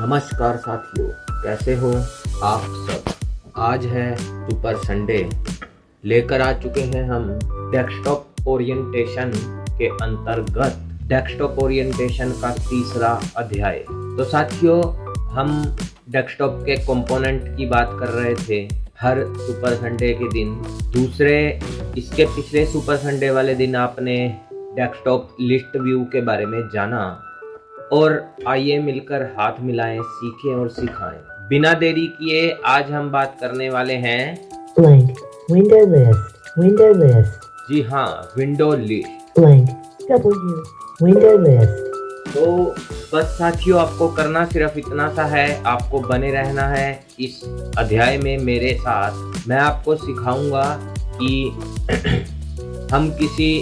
नमस्कार साथियों, कैसे हो आप सब। आज है सुपर संडे। लेकर आ चुके हैं हम डेस्कटॉप ओरिएंटेशन के अंतर्गत डेस्कटॉप ओरिएंटेशन का तीसरा अध्याय। तो साथियों, हम डेस्कटॉप के कंपोनेंट की बात कर रहे थे हर सुपर संडे के दिन। इसके पिछले सुपर संडे वाले दिन आपने डेस्कटॉप लिस्ट व्यू के बारे में जाना, और आइए मिलकर हाथ मिलाएं, सीखें और सिखाएं। बिना देरी किए आज हम बात करने वाले हैं blank window list जी हाँ, window list blank window list तो बस साथियों, आपको करना सिर्फ इतना सा है, आपको बने रहना है इस अध्याय में मेरे साथ। मैं आपको सिखाऊंगा कि हम किसी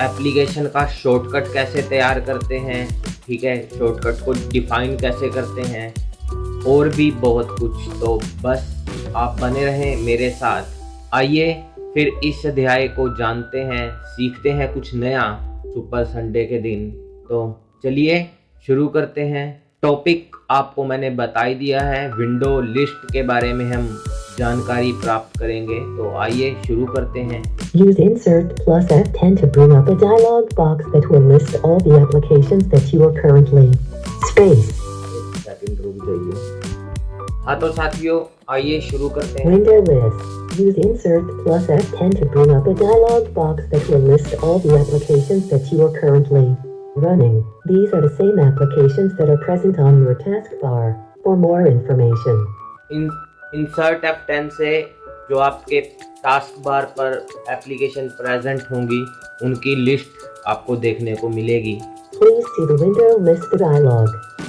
एप्लीकेशन का शॉर्टकट कैसे तैयार करते हैं, ठीक है, शॉर्टकट को डिफाइन कैसे करते हैं, और भी बहुत कुछ। तो बस आप बने रहें मेरे साथ। आइए फिर इस अध्याय को जानते हैं, सीखते हैं कुछ नया सुपर संडे के दिन। तो चलिए शुरू करते हैं। टॉपिक आपको मैंने बता ही दिया है, विंडो लिस्ट के बारे में हम जानकारी प्राप्त करेंगे। तो आइए शुरू करते हैं। Use insert plus F10 to bring up a dialog box that will list all the applications that you are currently space एक सेकंड रुक जाइए। हाँ तो साथियों, आइए शुरू करते हैं। window list. Use insert plus F10 to bring up a dialog box that will list all the applications that you are currently running. These are the same applications that are present on your taskbar. For more information, insert F10 से जो आपके task bar पर application present होंगी, उनकी list आपको देखने को मिलेगी। please see the window list dialog.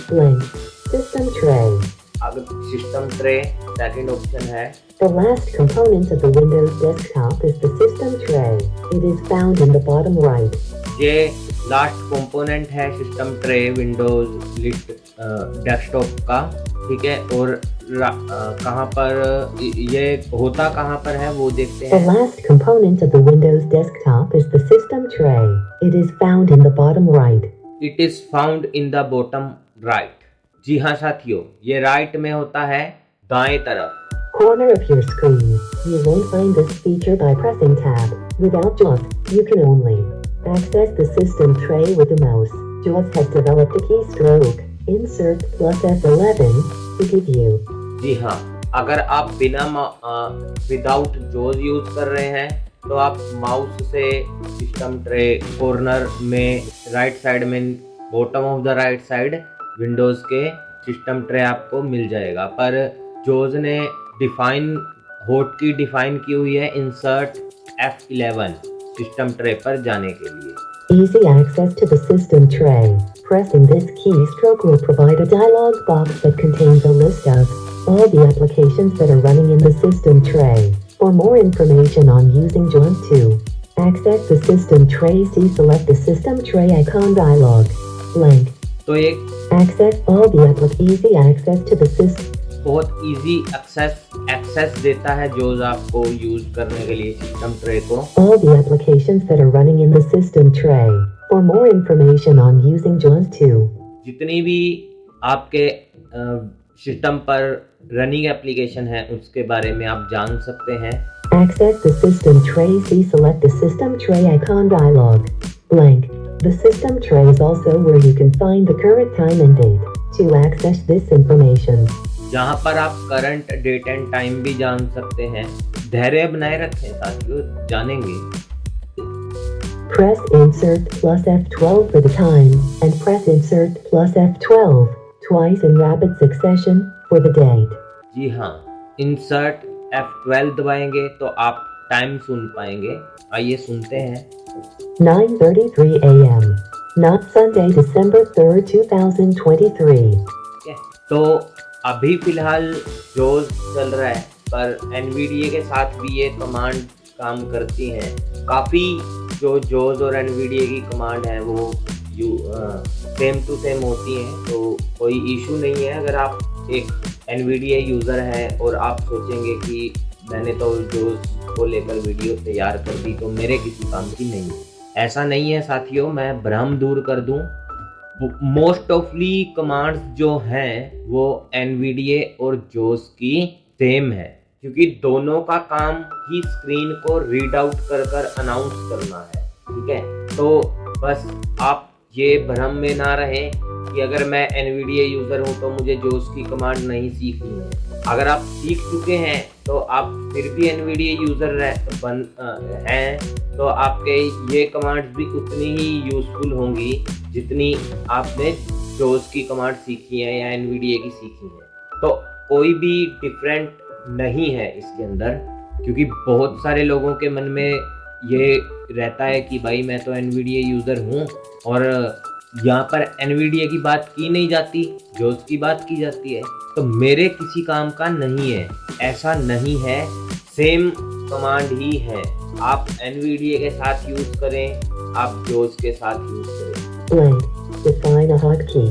Blank system tray. अगर सिस्टम ट्रे सेकंड ऑप्शन है। The last component of the Windows desktop is the system tray. It is found in the bottom right. ये last component है system tray Windows list desktop का, ठीक है। और कहाँ पर ये होता कहाँ पर है वो देखते The हैं। last component of the Windows desktop is the system tray. It is found in the bottom right. It is found in the bottom right. जी हाँ साथियों, ये राइट में होता है, दाएं तरफ। Corner of your screen. You won't find this feature by pressing tab. Without JAWS, you can only access the system tray with the mouse. JAWS has developed a keystroke, insert plus F11, to give you. जी हाँ, अगर आप बिना without जोज use कर रहे हैं तो आप mouse से सिस्टम ट्रे कॉर्नर में राइट साइड में bottom of the right side Windows के सिस्टम ट्रे आपको मिल जाएगा। पर जोज ने होट की डिफाइन की हुई है इंसर्ट F11 सिस्टम ट्रे पर जाने के लिए। Easy access to the system tray. Pressing this keystroke will provide a dialog box that contains a list of all the applications that are running in the system tray. For more information on using JAWS to access the system tray, see select the system tray icon dialog. Blank. तो एक Access all the easy access to the system. बहुत easy access देता है जोज आपको use करने के लिए system tray को। All the applications that are running in the system tray. For more information on using JAWS to जितनी भी आपके सिस्टम पर रनिंग एप्लीकेशन है उसके बारे में आप जान सकते हैं। access the system tray, see select the system tray icon dialog. Blank. The system tray is also where you can find the current time and date. To access this information, जहाँ पर आप करंट डेट एंड टाइम भी जान सकते हैं। धैर्य बनाए रखें साथियों, जानेंगे। press insert plus F12 for the time, and press insert plus F12 twice in rapid succession for the date. जी हाँ, इंसर्ट F12 दबाएंगे तो आप टाइम सुन पाएंगे। आइए सुनते हैं। 9:33 a.m. Not Sunday, December 3rd, 2023. तो अभी फिलहाल जोज चल रहा है, पर एनवीडीए के साथ भी ये कमांड काम करती हैं। काफ़ी जो जोज और एनवीडीए की कमांड है वो सेम टू सेम होती हैं, तो कोई इशू नहीं है। अगर आप एक एनवीडीए यूज़र हैं और आप सोचेंगे कि मैंने तो जोज को लेकर वीडियो तैयार कर दी तो मेरे किसी काम की नहीं है, ऐसा नहीं है साथियों। मैं भ्रम दूर कर दूं, मोस्ट ऑफली कमांड्स जो हैं वो NVDA और JAWS की सेम है, क्योंकि दोनों का काम ही स्क्रीन को रीड आउट कर अनाउंस करना है। ठीक है, तो बस आप ये भ्रम में ना रहें कि अगर मैं NVDA यूज़र हूँ तो मुझे JAWS की कमांड नहीं सीखनी है। अगर आप सीख चुके हैं तो आप फिर भी NVDA यूज़र हैं तो आपके ये कमांड्स भी उतनी ही यूज़फुल होंगी जितनी आपने JAWS की कमांड सीखी है या NVDA की सीखी है। तो कोई भी डिफरेंट नहीं है इसके अंदर, क्योंकि बहुत सारे लोगों के मन में ये रहता है कि भाई मैं तो NVDA यूज़र हूँ और यहाँ पर NVDA की बात की नहीं जाती, JAWS की बात की जाती है, तो मेरे किसी काम का नहीं है। ऐसा नहीं है, सेम कमांड ही है। आप NVDA के साथ यूज़ करें, आप JAWS के साथ यूज़ करें। Blank. Define a hotkey.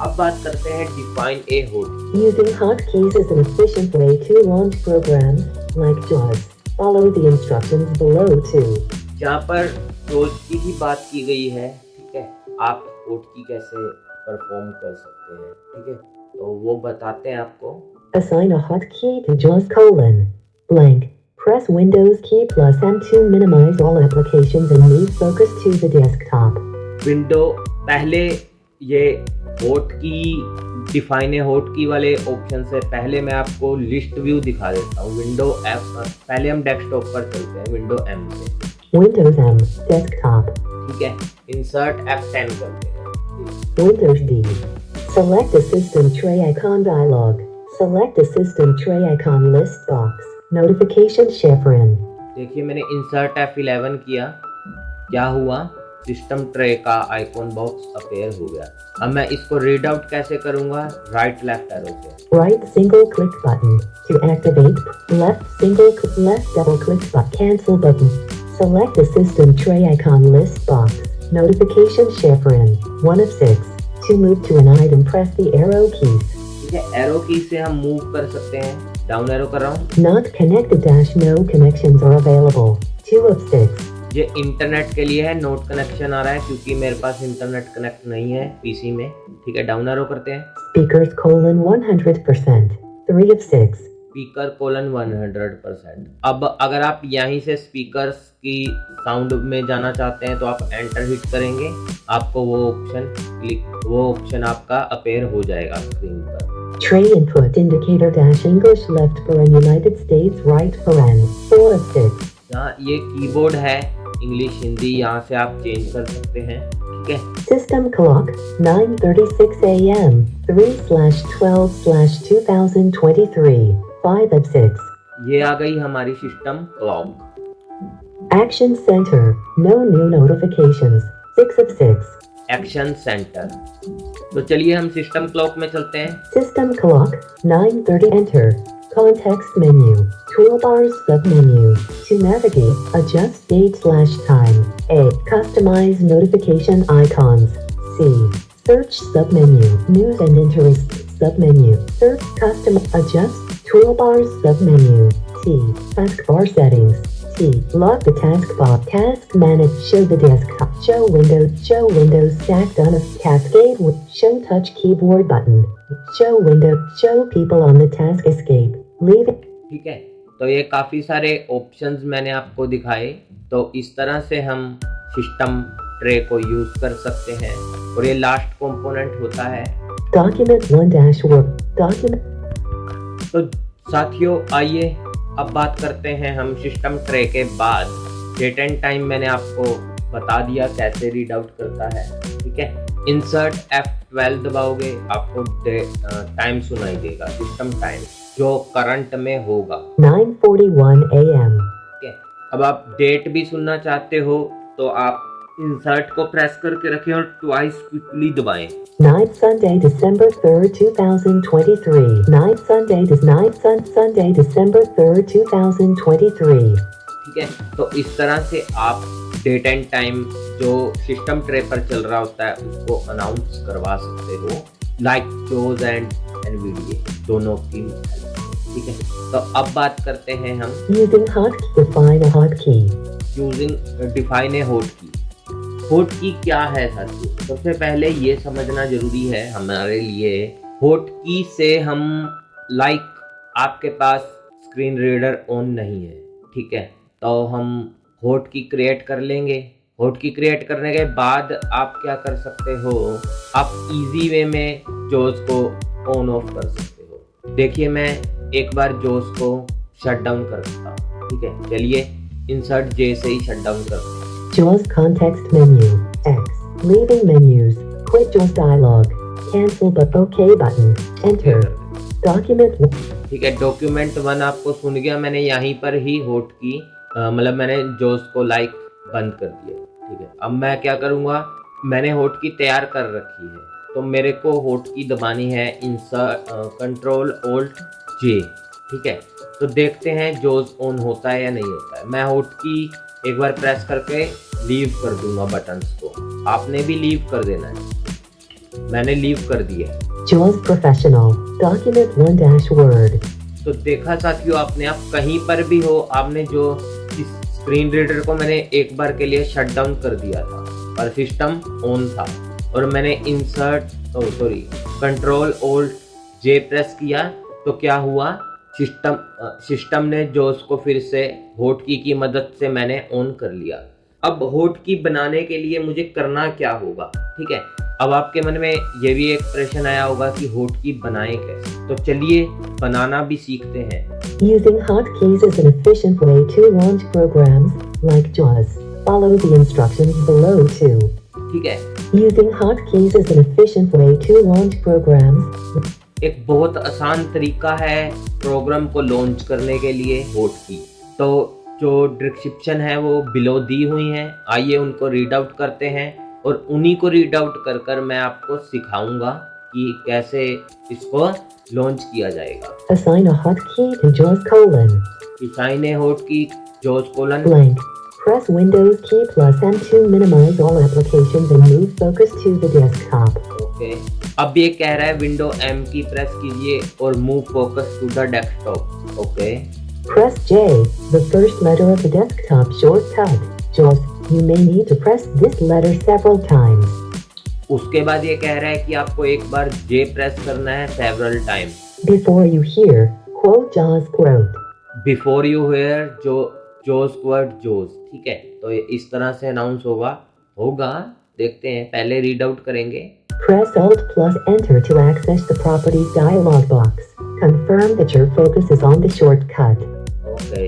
अब बात करते हैं define a hotkey। Using hotkeys is an efficient way to launch programs like JAWS. Follow the instructions below to. जहाँ पर JAWS की ही बात की गई है, ठीक है, आप होटकी कैसे परफॉर्म कर सकते हैं, ठीक है, तो वो बताते हैं आपको। Assign a hotkey to JAWS : blank. Press Windows key plus M to minimize all applications and move focus to the desktop. Window पहले ये होटकी डिफाइन ए होटकी वाले ऑप्शन से पहले मैं आपको लिस्ट व्यू दिखा देता हूँ। विंडो एफ, पहले हम डेस्कटॉप पर चलते हैं विंडो M से। Windows M desktop. ठीक है, इंसर्ट F10 करते हैं। Windows D. Select a system tray icon dialog. Select a system tray icon list box. Notification chevron. देखिए मैंने इंसर्ट F11 किया, क्या हुआ, सिस्टम ट्रे का आइकॉन बॉक्स अपेयर हो गया। अब मैं इसको रीड आउट कैसे करूंगा, राइट लेफ्ट एरो से। Right single click button to activate. Left double click button. Cancel button. Select the system tray icon list box. Notification chevron 1 of 6. To move to an item, press the arrow keys. ठीक है, arrow की से हम move कर सकते हैं। Down arrow कर रहा हूँ। Not connected - no connections are available 2 of 6. ये इंटरनेट के लिए है, नोट कनेक्शन आ रहा है क्योंकि मेरे पास इंटरनेट कनेक्ट नहीं है पीसी में। ठीक है, डाउन एरो करते हैं। Speakers : 100% 3 of 6. Speaker colon 100%। अब अगर आप यहीं से स्पीकर्स की साउंड में जाना चाहते हैं तो आप एंटर हिट करेंगे, आपको वो ऑप्शन आपका अपेयर हो जाएगा स्क्रीन पर। Tray input indicator - English left paren, United States right paren 4 of 6. यहाँ ये कीबोर्ड है, इंग्लिश हिंदी यहाँ से आप चेंज कर सकते हैं। ठीक है, System clock 9:36 a.m. 3/12/2023 5 of 6. ये आ गई हमारी system clock. Action center no new notifications 6 of 6. Action centre. तो चलिए हम सिस्टम क्लॉक में चलते हैं। System clock 9:30 enter. Context menu. Toolbars submenu. To navigate, adjust date/time. A. Customize notification icons. C. Search submenu. News and interest submenu. Search custom. Adjust toolbars submenu. T. Taskbar settings. T. Lock the taskbar. Task manage. Show the desktop. Show windows. Show windows stacked on a cascade. Show touch keyboard button. Show window. Show people on the task. Escape. Leave it. ठीक है, तो ये काफ़ी सारे options मैंने आपको दिखाए। तो इस तरह से हम सिस्टम ट्रे को यूज़ कर सकते हैं और ये लास्ट कंपोनेंट होता है। Document 1-work. Document. तो साथियों आइए अब बात करते हैं हम सिस्टम ट्रे के बाद। डेट एंड टाइम मैंने आपको बता दिया कैसे रीड आउट करता है। ठीक है, इंसर्ट F12 दबाओगे आपको टाइम सुनाई देगा, सिस्टम टाइम जो करंट में होगा 9:41 a.m. ठीक है, अब आप डेट भी सुनना चाहते हो तो आप इंसर्ट को प्रेस करके रखें और ट्वाइस क्विकली दबाएं। 9th Sunday, December 3rd, 2023. 9th Sunday, December 3rd, 2023. ठीक है, तो इस तरह से आप डेट एंड टाइम जो सिस्टम ट्रे पर चल रहा होता है उसको अनाउंस करवा सकते हो, लाइक JAWS एंड NVDA दोनों की। ठीक है, तो अब बात करते हैं हम Using hotkey. Define a hotkey. Using define a hotkey. Hotkey क्या है साथियों? सबसे पहले ये समझना जरूरी है हमारे लिए, होट की से हम आपके पास स्क्रीन रीडर ऑन नहीं है, ठीक है, तो हम होट की क्रिएट कर लेंगे। होट की क्रिएट करने के बाद आप क्या कर सकते हो, आप इजी वे में जोस को ऑन ऑफ कर सकते हो। देखिए मैं एक बार जोस को शट डाउन करता हूँ, ठीक है, चलिए इंसर्ट जे से ही शट डाउन करते हैं। JAWS context menu, X, leaving menus, quit JAWS dialog, cancel but OK button, enter, document, ठीक है, डॉक्यूमेंट 1 आपको सुन गया, मैंने यहीं पर ही होट की मतलब मैंने जोस को बंद कर दिया, ठीक है। अब मैं क्या करूँगा, मैंने होट की तैयार कर रखी है, तो मेरे को होट की दबानी है इंसर्ट कंट्रोल ऑल्ट जे, ठीक है। तो देखते हैं जोस ऑन होता है या नहीं होता है। मैं होट की एक बार प्रेस करके लीव कर दूंगा बटन्स को, आपने भी लीव कर देना है, मैंने लीव कर दिया है। JAWS Professional, document 1-word. तो देखा साथियों, आपने आप कहीं पर भी हो, आपने जो इस स्क्रीन रीडर को मैंने एक बार के लिए शट डाउन कर दिया था और सिस्टम ऑन था, और मैंने कंट्रोल ऑल्ट जे प्रेस किया, तो क्या हुआ, सिस्टम ने जोस को फिर से होट की मदद से मैंने ऑन कर लिया। अब होट की बनाने के लिए मुझे करना क्या होगा, ठीक है। अब आपके मन में ये भी एक प्रश्न आया होगा कि होट की बनाएं कैसे, तो चलिए बनाना भी सीखते हैं। Using hotkeys is an efficient way to launch programs like JAWS. Follow the instructions below to. ठीक है, Using hotkeys is an efficient way to launch programs. एक बहुत आसान तरीका है प्रोग्राम को लॉन्च करने के लिए होट की। तो जो डिस्क्रिप्शन है वो बिलो दी हुई हैं, आइए उनको रीड आउट करते हैं, और उन्हीं को रीड आउट कर कर मैं आपको सिखाऊंगा कि कैसे इसको लॉन्च किया जाएगा। Assign a hotkey to JAWS : Assign a hotkey JAWS : blank. Press Windows key plus M to minimize all applications and move focus to the desktop. Okay, अब ये कह रहा है विंडो M की प्रेस कीजिए और move focus to the desktop. Okay, Press J, the first letter of the desktop shortcut. JAWS, you may need to press this letter several times. उसके बाद ये कह रहा है कि आपको एक बार J प्रेस करना है several times. Before you hear, quote JAWS quote. Before you hear JAWS quote JAWS, ठीक है, तो ये इस तरह से अनाउंस होगा, देखते हैं, पहले रीड आउट करेंगे। Press Alt plus Enter to access the Properties dialog box. Confirm that your focus is on the shortcut. Okay,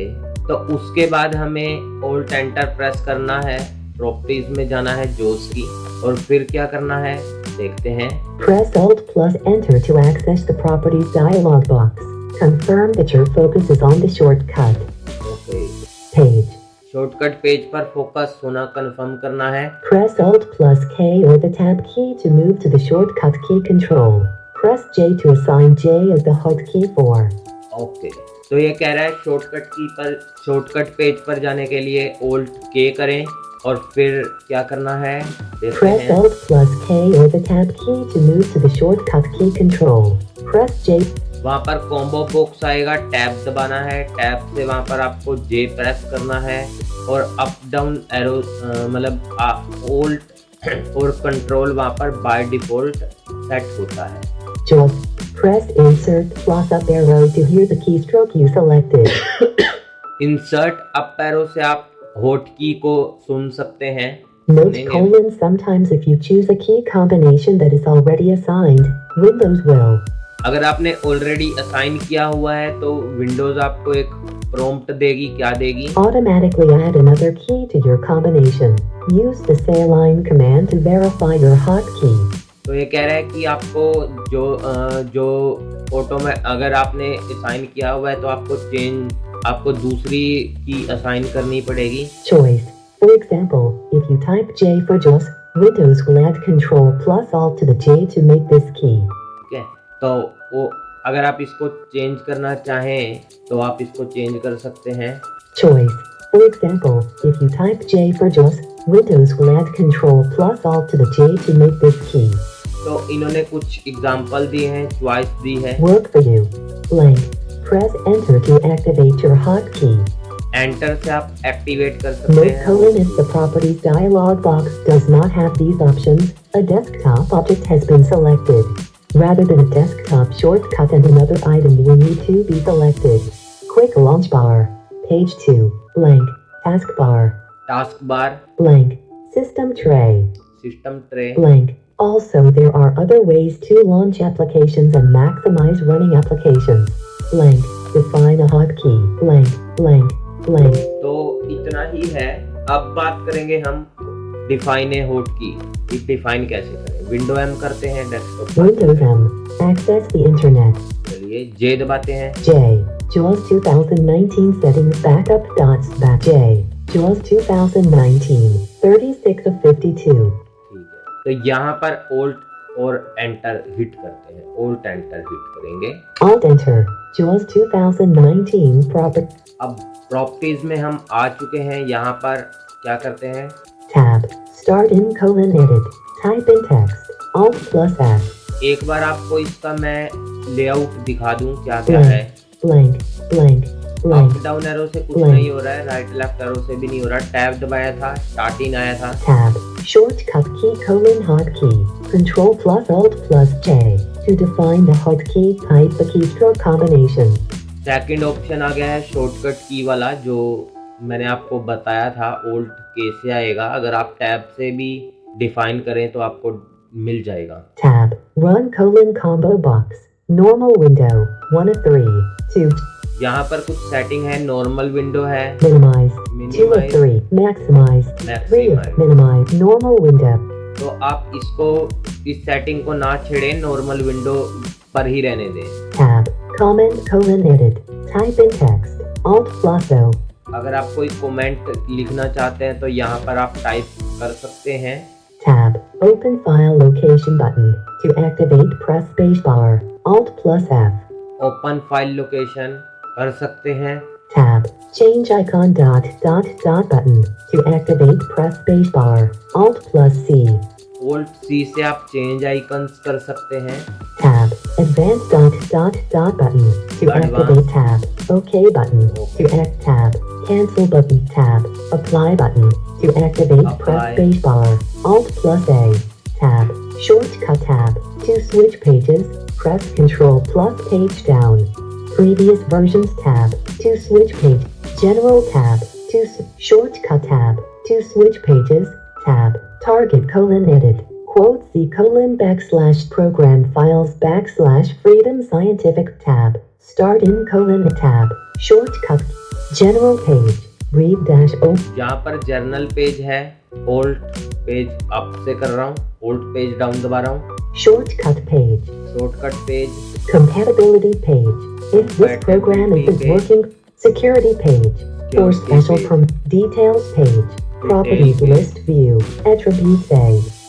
तो उसके बाद हमें Alt Enter प्रेस करना है, प्रॉपर्टीज में जाना है JAWS की, और फिर क्या करना है देखते हैं। Press Alt plus Enter to access the Properties dialog box. Confirm that your focus is on the shortcut. Okay, Page. Shortcut page पर फोकस होना कंफर्म करना है। Press Alt plus K or the Tab key to move to the shortcut key control. Press J to assign J as the hotkey for. Okay, तो ये कह रहा है shortcut page पर जाने के लिए Alt K करें, और फिर क्या करना है देखते Press हैं। Alt plus K or the Tab key to move to the shortcut key control. Press J. वहाँ पर कॉम्बो बॉक्स आएगा, टैब दबाना है, टैब से वहाँ पर आपको J प्रेस करना है, और अप डाउन एरो मतलब ऑल्ट और कंट्रोल वहाँ पर बाय डिफॉल्ट सेट होता है। JAWS. Press Insert plus Up arrow to hear the keystroke you selected. Insert up arrow से आप होट की को सुन सकते हैं। Note : sometimes if you choose a key combination that is already assigned, Windows will. अगर आपने ऑलरेडी असाइन किया हुआ है तो विंडोज आपको एक प्रॉम्प्ट देगी, क्या देगी? Automatically add another key to your combination. Use the say align command to verify your hotkey. तो ये कह रहा है कि आपको जो ऑटो में अगर आपने असाइन किया हुआ है तो आपको दूसरी की असाइन करनी पड़ेगी। Choice. For example, if you type J for JAWS, Windows will add Control plus Alt to the J to make this key. ठीक है, तो वो अगर आप इसको चेंज करना चाहें तो आप इसको चेंज कर सकते हैं। Choice. For example, if you type J for JAWS, Windows will add Control plus Alt to the J to make this key. तो इन्होंने कुछ एग्जांपल दिए हैं, चॉइस दी है। Work for you. Blank. Press Enter to activate your hotkey. Enter से आप activate कर सकते Note: हैं। if the Properties dialog box does not have these options, A desktop object has been selected. Rather than a desktop shortcut and another item will need to be selected. Quick launch bar. Page 2. Blank. Taskbar. Task bar, Blank. System tray. System tray, Blank. Also, there are other ways to launch applications and maximize running applications. Blank. Define a hotkey. Blank. Blank. Blank. तो इतना ही है। अब बात करेंगे हम define a होट की, define कैसे करें। विंडो एम करते हैं desktop, Windows M. Access the internet. चलिए जे दबाते हैं। J. JAWS 2019 settings backup dots back J. JAWS 2019 36 of 52. ठीक है, तो यहाँ पर ओल्ट और एंटर हिट करते हैं, ओल्ट एंटर हिट करेंगे। Alt enter. JAWS 2019 proper अब प्रॉपर्टीज में हम आ चुके हैं। यहाँ पर क्या करते हैं, tab. Start in colon edit. Type in text. Alt plus F. एक बार आपको इसका मैं लेआउट दिखा दूं क्या क्या है। Blank. Blank. Up Blank. Down arrow से कुछ Blank. नहीं हो रहा है, राइट लेफ्ट एरो से भी नहीं हो रहा। टैब दबाया था, स्टार्टिंग आया था। Tab. Shortcut key colon hotkey. Control plus Alt plus J. To define the hotkey, type the keystroke combination. Second option आ गया है शॉर्टकट की वाला, जो मैंने आपको बताया था ओल्ट कैसे आएगा। अगर आप टैब से भी डिफाइन करें तो आपको मिल जाएगा। Tab. Run colon combo box. Normal window. 1 of 3. 2. यहाँ पर कुछ सेटिंग है, नॉर्मल विंडो है, Minimize. 2 of 3. Maximize. 3 of minimize. Normal window. तो आप इसको, इस सेटिंग को ना छेड़े, नॉर्मल विंडो पर ही रहने दें। Tab. Comment colon edit. Type in text. Alt plus O. अगर आप कोई कमेंट लिखना चाहते हैं तो यहाँ पर आप टाइप कर सकते हैं। Tab. Open file location button. To activate, press spacebar. Alt plus F. Open file location कर सकते हैं। Tab. Change icon dot dot dot button. To activate, press spacebar. Alt plus C. Alt C से आप change icons कर सकते हैं। Tab. Advanced dot dot dot button. To activate tab. OK button. To act tab. Cancel button tab. Apply button. To activate, press Apply. spacebar. Alt plus A. Tab. Shortcut tab. To switch pages, press Control plus page down. Previous versions tab. To switch page. General tab. To shortcut tab. To switch pages. Tab. Target colon edit. Quote C colon backslash program files backslash freedom scientific tab. Start in colon tab. Shortcut. General page. Read dash O. यहाँ पर journal page है, ओल्ट page up से कर रहा हूँ, ओल्ट page down दबा रहा हूँ। Shortcut page. Shortcut page, Compatibility page. If this program isn't working, security page. For special details page. Properties list view. Attributes A.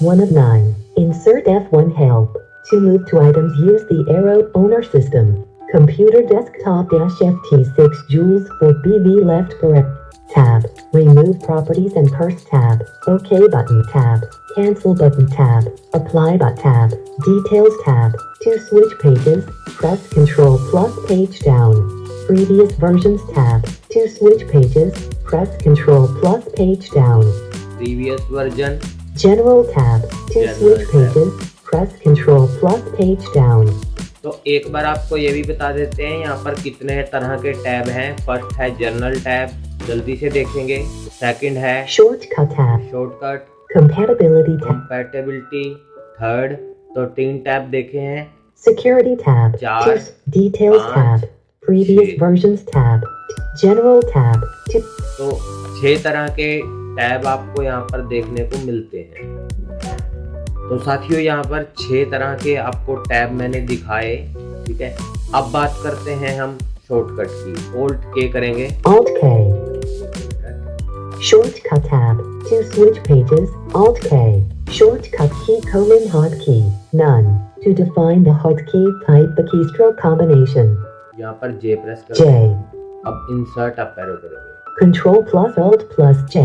1 of 9. Insert F1 help. To move to items, use the arrow owner system. Computer desktop -FT6 joules for BV left correct. Tab. Remove properties and purse tab. OK button tab. Cancel button tab. Apply but tab. Details tab. To switch pages, press Control plus page down. Previous versions tab. To switch pages, press Control plus page down. Previous version, General tab. To General switch tab. pages, press Control plus page down. तो एक बार आपको ये भी बता देते हैं यहाँ पर कितने तरह के टैब हैं। फर्स्ट है जनरल टैब, जल्दी से देखेंगे। सेकंड है Shortcut tab. Shortcut, Compatibility tab. Compatibility, third. तो 3 टैब देखे हैं। Security tab. चार, To details पाँच, tab. Previous छः। versions tab. General tab. To तो 6 तरह के टैब आपको यहाँ पर देखने को मिलते हैं। तो साथियों यहाँ पर 6 तरह के आपको टैब मैंने दिखाए, ठीक है। अब बात करते हैं हम शॉर्टकट की। ओल्ट के करेंगे, Alt K. Shortcut tab. To switch pages, Alt K. Shortcut key colon hotkey. None. To define the hotkey, type the keystroke combination. यहाँ पर जे प्रेस J. करेंगे। अब इंसर्ट अप एरो करेंगे, Control plus Alt plus J.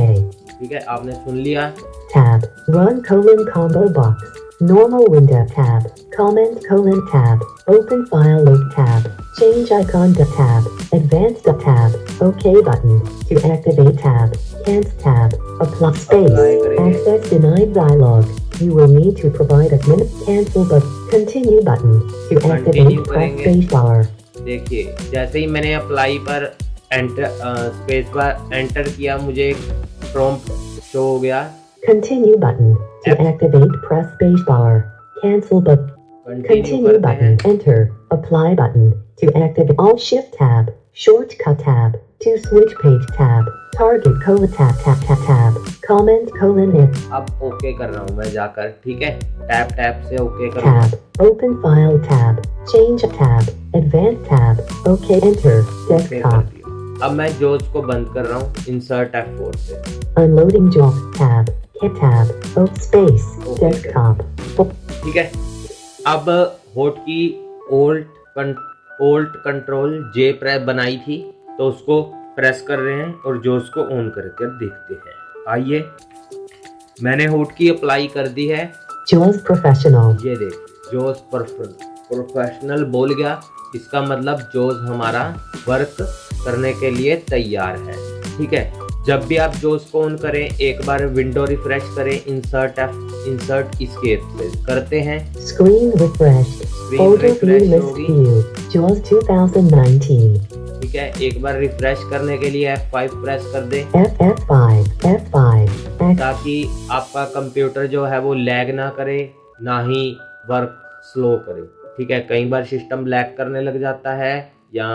ठीक है। आपने सुन लिया। Tab. Run colon combo box. Normal window tab. Comment colon tab. Open file load tab. Change icon to tab. Advanced tab. OK button. To activate tab. Cancel tab. Apply space. Apply करेंगे। Access denied dialog. You will need to provide cancel but continue button to activate Continue press करेंगे। space bar. देखिए जैसे ही मैंने apply पर space bar enter किया मुझे एक prompt show हो गया। Continue button to activate press space bar. Cancel but continue continue करते button. हैं। Enter. Apply button to activate Alt Shift tab. Shortcut tab. To switch page tab. Target colon tab. Comment colon if अब okay कर रहा हूँ मैं जाकर, ठीक है, टैप से ओके कर रहा हूँ। tab. Open file tab. Change tab. Advanced tab. OK. Enter. Okay कर Desktop. दिया। अब मैं जोस को बंद कर रहा हूँ इंसर्ट F4 से। Unloading JAWS tab. Hit tab. Space. Okay. Desktop. ठीक है, अब होट की ओल्ट कंट्रोल जे प्रेस बनाई थी तो उसको प्रेस कर रहे हैं और जोस को ऑन करके देखते हैं। आइए, मैंने होट की अप्लाई कर दी है। JAWS Professional. ये देख, जोस प्रोफेशनल बोल गया, इसका मतलब जोस हमारा वर्क करने के लिए तैयार है। ठीक है, जब भी आप जोस को ऑन करें एक बार विंडो रिफ्रेश करें इंसर्ट एस्केप से करते हैं। Screen refreshed. Folder view refresh list होगी। view. JAWS 2019. ठीक है, एक बार रिफ्रेश करने के लिए F5 प्रेस कर दें F5. ताकि आपका कंप्यूटर जो है वो लैग ना करे ना ही वर्क स्लो करे। ठीक है, कई बार सिस्टम लैग करने लग जाता है या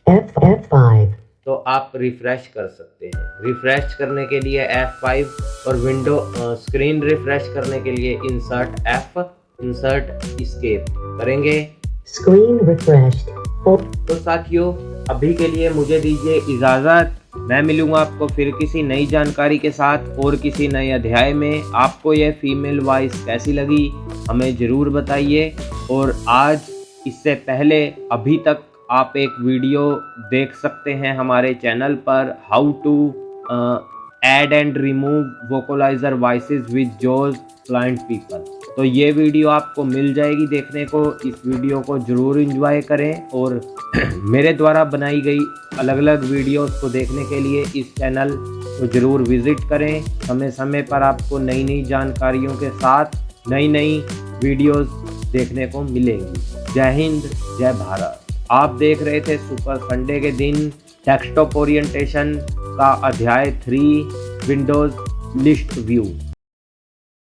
F5. तो आप रिफ्रेश कर सकते हैं। रिफ्रेश करने के लिए F5 और विंडो स्क्रीन रिफ्रेश करने के लिए इंसर्ट एस्केप करेंगे। Screen refreshed. तो साथियों, अभी के लिए मुझे दीजिए इजाज़त। मैं मिलूंगा आपको फिर किसी नई जानकारी के साथ और किसी नए अध्याय में। आपको यह फीमेल वॉइस कैसी लगी हमें ज़रूर बताइए। और आज इससे पहले अभी तक आप एक वीडियो देख सकते हैं हमारे चैनल पर, how to add and remove vocalizer voices with JAWS blind people. तो ये वीडियो आपको मिल जाएगी देखने को। इस वीडियो को ज़रूर एंजॉय करें और मेरे द्वारा बनाई गई अलग अलग वीडियोस को देखने के लिए इस चैनल को ज़रूर विज़िट करें। समय समय पर आपको नई नई जानकारियों के साथ नई नई वीडियोस देखने को मिलेंगी। जय हिंद, जय भारत। आप देख रहे थे सुपर संडे के दिन डेस्कटॉप ओरिएंटेशन का अध्याय 3 विंडोज़ लिस्ट व्यू।